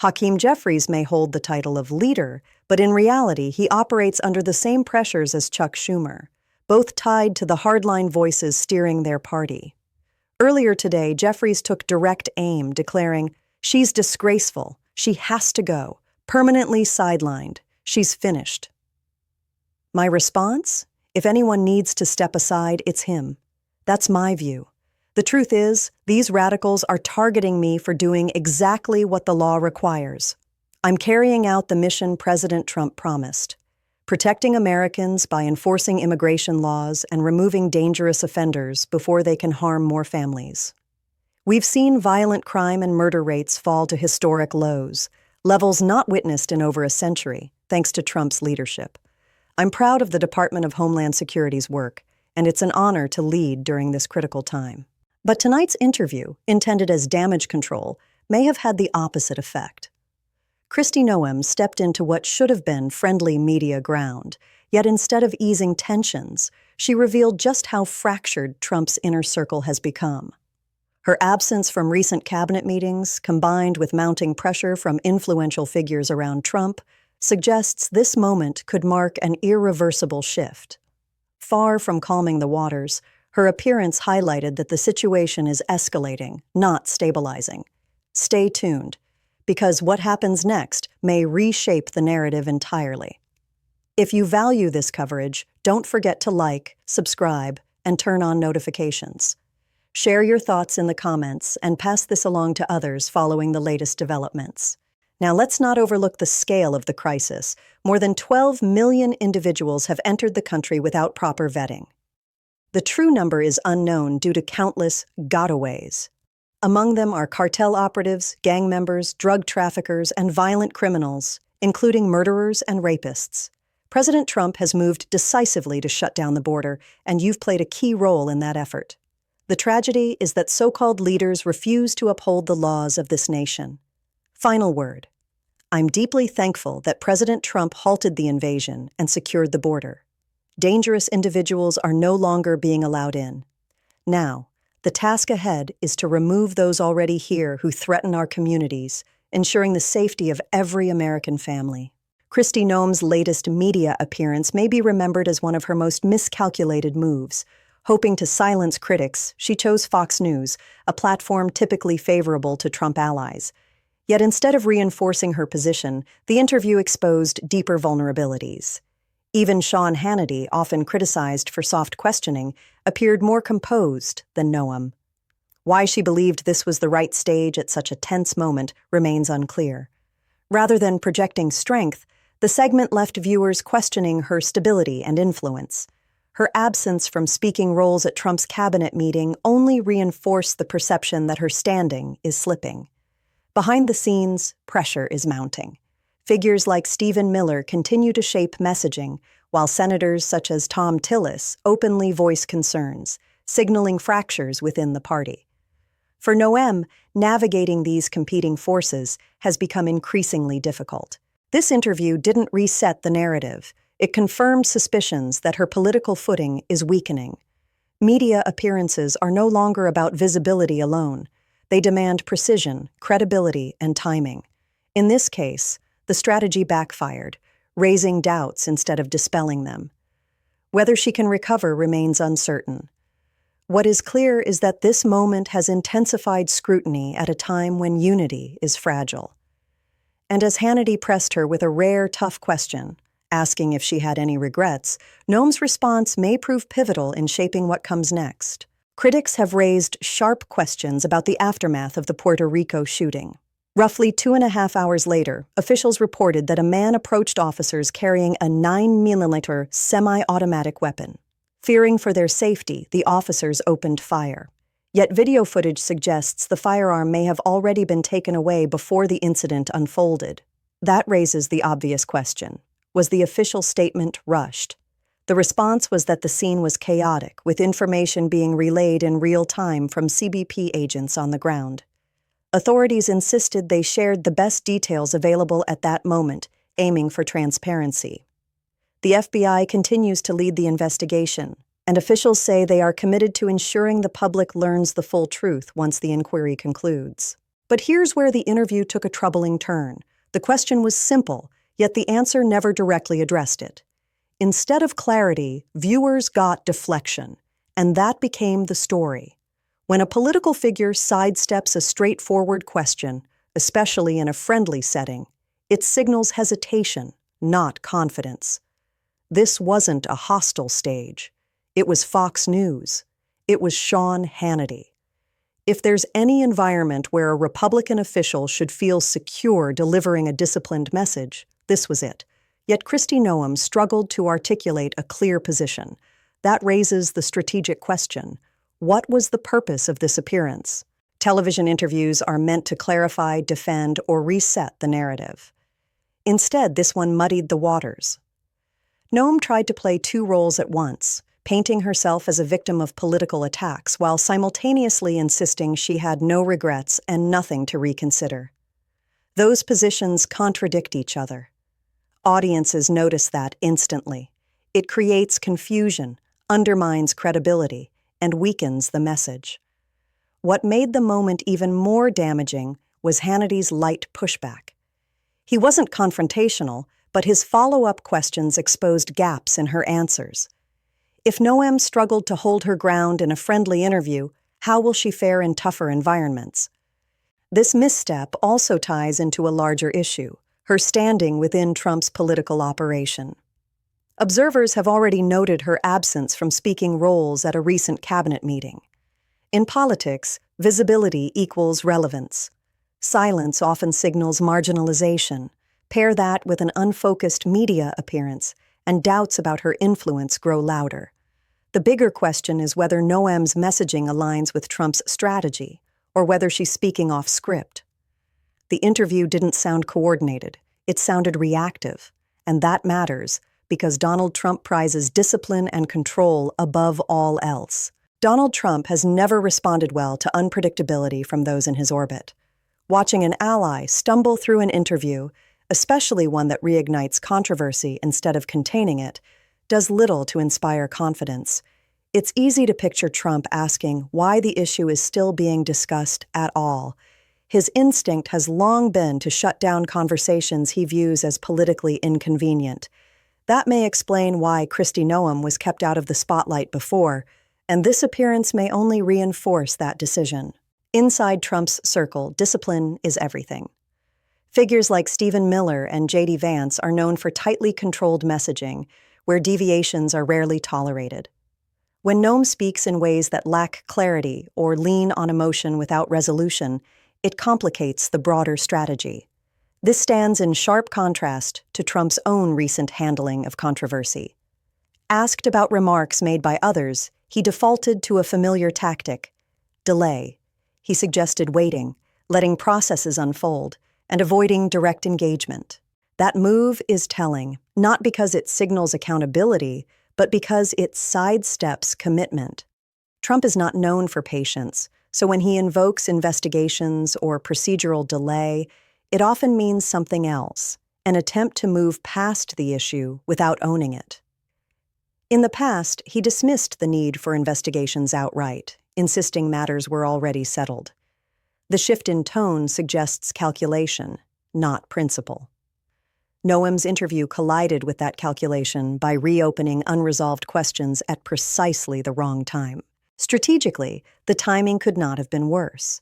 Hakeem Jeffries may hold the title of leader, but in reality, he operates under the same pressures as Chuck Schumer, both tied to the hardline voices steering their party. Earlier today, Jeffries took direct aim, declaring, "She's disgraceful. She has to go. Permanently sidelined. She's finished." My response? If anyone needs to step aside, it's him. That's my view. The truth is, these radicals are targeting me for doing exactly what the law requires. I'm carrying out the mission President Trump promised, protecting Americans by enforcing immigration laws and removing dangerous offenders before they can harm more families. We've seen violent crime and murder rates fall to historic lows, levels not witnessed in over a century, thanks to Trump's leadership. I'm proud of the Department of Homeland Security's work, and it's an honor to lead during this critical time. But tonight's interview, intended as damage control, may have had the opposite effect. Kristi Noem stepped into what should have been friendly media ground, yet instead of easing tensions, she revealed just how fractured Trump's inner circle has become. Her absence from recent cabinet meetings, combined with mounting pressure from influential figures around Trump, suggests this moment could mark an irreversible shift. Far from calming the waters, her appearance highlighted that the situation is escalating, not stabilizing. Stay tuned, because what happens next may reshape the narrative entirely. If you value this coverage, don't forget to like, subscribe, and turn on notifications. Share your thoughts in the comments and pass this along to others following the latest developments. Now, let's not overlook the scale of the crisis. More than 12 million individuals have entered the country without proper vetting. The true number is unknown due to countless gotaways. Among them are cartel operatives, gang members, drug traffickers, and violent criminals, including murderers and rapists. President Trump has moved decisively to shut down the border, and you've played a key role in that effort. The tragedy is that so-called leaders refuse to uphold the laws of this nation. Final word. I'm deeply thankful that President Trump halted the invasion and secured the border. Dangerous individuals are no longer being allowed in. Now, the task ahead is to remove those already here who threaten our communities, ensuring the safety of every American family. Kristi Noem's latest media appearance may be remembered as one of her most miscalculated moves. Hoping to silence critics, she chose Fox News, a platform typically favorable to Trump allies. Yet instead of reinforcing her position, the interview exposed deeper vulnerabilities. Even Sean Hannity, often criticized for soft questioning, appeared more composed than Noem. Why she believed this was the right stage at such a tense moment remains unclear. Rather than projecting strength, the segment left viewers questioning her stability and influence. Her absence from speaking roles at Trump's cabinet meeting only reinforced the perception that her standing is slipping. Behind the scenes, pressure is mounting. Figures like Stephen Miller continue to shape messaging, while senators such as Tom Tillis openly voice concerns, signaling fractures within the party. For Noem, navigating these competing forces has become increasingly difficult. This interview didn't reset the narrative. It confirmed suspicions that her political footing is weakening. Media appearances are no longer about visibility alone. They demand precision, credibility, and timing. In this case, the strategy backfired, raising doubts instead of dispelling them. Whether she can recover remains uncertain. What is clear is that this moment has intensified scrutiny at a time when unity is fragile. And as Hannity pressed her with a rare, tough question, asking if she had any regrets, Noem's response may prove pivotal in shaping what comes next. Critics have raised sharp questions about the aftermath of the Puerto Rico shooting. Roughly 2.5 hours later, officials reported that a man approached officers carrying a 9mm semi-automatic weapon. Fearing for their safety, the officers opened fire. Yet video footage suggests the firearm may have already been taken away before the incident unfolded. That raises the obvious question. Was the official statement rushed? The response was that the scene was chaotic, with information being relayed in real time from CBP agents on the ground. Authorities insisted they shared the best details available at that moment, aiming for transparency. The FBI continues to lead the investigation, and officials say they are committed to ensuring the public learns the full truth once the inquiry concludes. But here's where the interview took a troubling turn. The question was simple, yet the answer never directly addressed it. Instead of clarity, viewers got deflection, and that became the story. When a political figure sidesteps a straightforward question, especially in a friendly setting, it signals hesitation, not confidence. This wasn't a hostile stage. It was Fox News. It was Sean Hannity. If there's any environment where a Republican official should feel secure delivering a disciplined message, this was it. Yet Kristi Noem struggled to articulate a clear position. That raises the strategic question: what was the purpose of this appearance? Television interviews are meant to clarify, defend, or reset the narrative. Instead, this one muddied the waters. Noem tried to play two roles at once, painting herself as a victim of political attacks while simultaneously insisting she had no regrets and nothing to reconsider. Those positions contradict each other. Audiences notice that instantly. It creates confusion, undermines credibility, and weakens the message. What made the moment even more damaging was Hannity's light pushback. He wasn't confrontational, but his follow-up questions exposed gaps in her answers. If Noem struggled to hold her ground in a friendly interview, how will she fare in tougher environments? This misstep also ties into a larger issue: her standing within Trump's political operation. Observers have already noted her absence from speaking roles at a recent cabinet meeting. In politics, visibility equals relevance. Silence often signals marginalization. Pair that with an unfocused media appearance, and doubts about her influence grow louder. The bigger question is whether Noem's messaging aligns with Trump's strategy, or whether she's speaking off script. The interview didn't sound coordinated. It sounded reactive, and that matters because Donald Trump prizes discipline and control above all else. Donald Trump has never responded well to unpredictability from those in his orbit. Watching an ally stumble through an interview, especially one that reignites controversy instead of containing it, does little to inspire confidence. It's easy to picture Trump asking why the issue is still being discussed at all. His instinct has long been to shut down conversations he views as politically inconvenient. That may explain why Kristi Noem was kept out of the spotlight before, and this appearance may only reinforce that decision. Inside Trump's circle, discipline is everything. Figures like Stephen Miller and J.D. Vance are known for tightly controlled messaging, where deviations are rarely tolerated. When Noem speaks in ways that lack clarity or lean on emotion without resolution, it complicates the broader strategy. This stands in sharp contrast to Trump's own recent handling of controversy. Asked about remarks made by others, he defaulted to a familiar tactic: delay. He suggested waiting, letting processes unfold, and avoiding direct engagement. That move is telling, not because it signals accountability, but because it sidesteps commitment. Trump is not known for patience, so when he invokes investigations or procedural delay, it often means something else, an attempt to move past the issue without owning it. In the past, he dismissed the need for investigations outright, insisting matters were already settled. The shift in tone suggests calculation, not principle. Noem's interview collided with that calculation by reopening unresolved questions at precisely the wrong time. Strategically, the timing could not have been worse.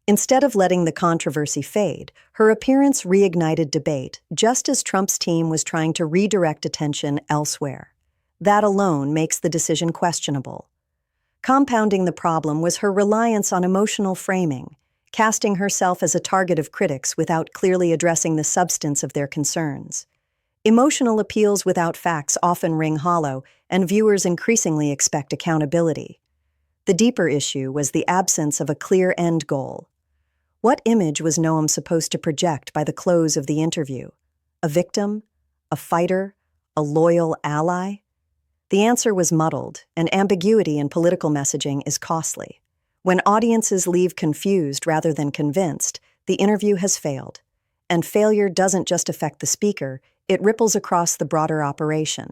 Instead of letting the controversy fade, her appearance reignited debate, just as Trump's team was trying to redirect attention elsewhere. That alone makes the decision questionable. Compounding the problem was her reliance on emotional framing, casting herself as a target of critics without clearly addressing the substance of their concerns. Emotional appeals without facts often ring hollow, and viewers increasingly expect accountability. The deeper issue was the absence of a clear end goal. What image was Noem supposed to project by the close of the interview? A victim? A fighter? A loyal ally? The answer was muddled, and ambiguity in political messaging is costly. When audiences leave confused rather than convinced, the interview has failed. And failure doesn't just affect the speaker, it ripples across the broader operation.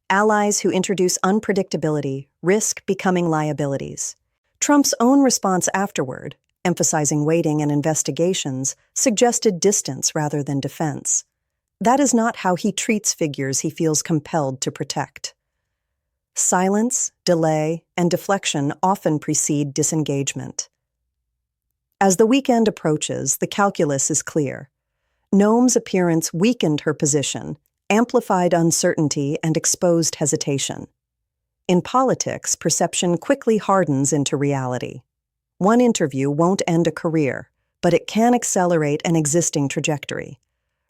Allies who introduce unpredictability risk becoming liabilities. Trump's own response afterward, emphasizing waiting and investigations, suggested distance rather than defense. That is not how he treats figures he feels compelled to protect. Silence, delay, and deflection often precede disengagement. As the weekend approaches, the calculus is clear. Noem's appearance weakened her position, amplified uncertainty, and exposed hesitation. In politics, perception quickly hardens into reality. One interview won't end a career, but it can accelerate an existing trajectory.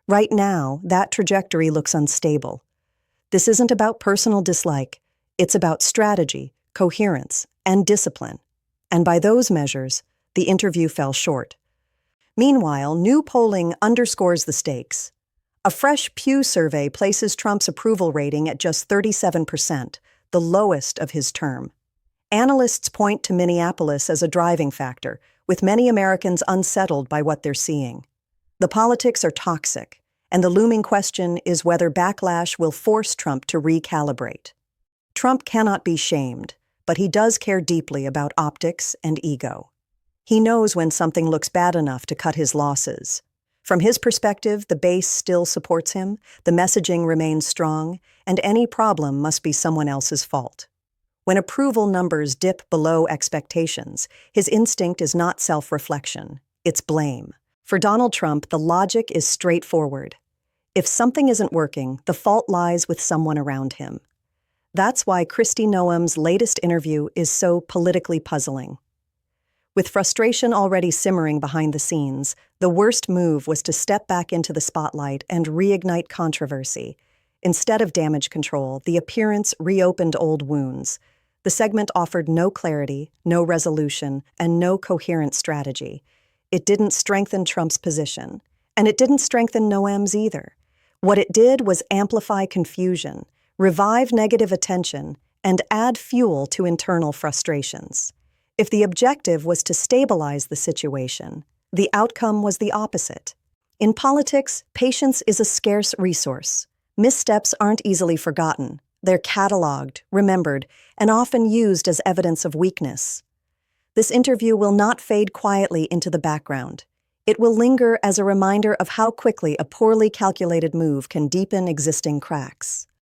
Right now, that trajectory looks unstable. This isn't about personal dislike. It's about strategy, coherence, and discipline. And by those measures, the interview fell short. Meanwhile, new polling underscores the stakes. A fresh Pew survey places Trump's approval rating at just 37%, the lowest of his term. Analysts point to Minneapolis as a driving factor, with many Americans unsettled by what they're seeing. The politics are toxic, and the looming question is whether backlash will force Trump to recalibrate. Trump cannot be shamed, but he does care deeply about optics and ego. He knows when something looks bad enough to cut his losses. From his perspective, the base still supports him, the messaging remains strong, and any problem must be someone else's fault. When approval numbers dip below expectations, his instinct is not self-reflection, it's blame. For Donald Trump, the logic is straightforward. If something isn't working, the fault lies with someone around him. That's why Kristi Noem's latest interview is so politically puzzling. With frustration already simmering behind the scenes, the worst move was to step back into the spotlight and reignite controversy. Instead of damage control, the appearance reopened old wounds. The segment offered no clarity, no resolution, and no coherent strategy. It didn't strengthen Trump's position, and it didn't strengthen Noem's either. What it did was amplify confusion, revive negative attention, and add fuel to internal frustrations. If the objective was to stabilize the situation, the outcome was the opposite. In politics, patience is a scarce resource. Missteps aren't easily forgotten. They're cataloged, remembered, and often used as evidence of weakness. This interview will not fade quietly into the background. It will linger as a reminder of how quickly a poorly calculated move can deepen existing cracks.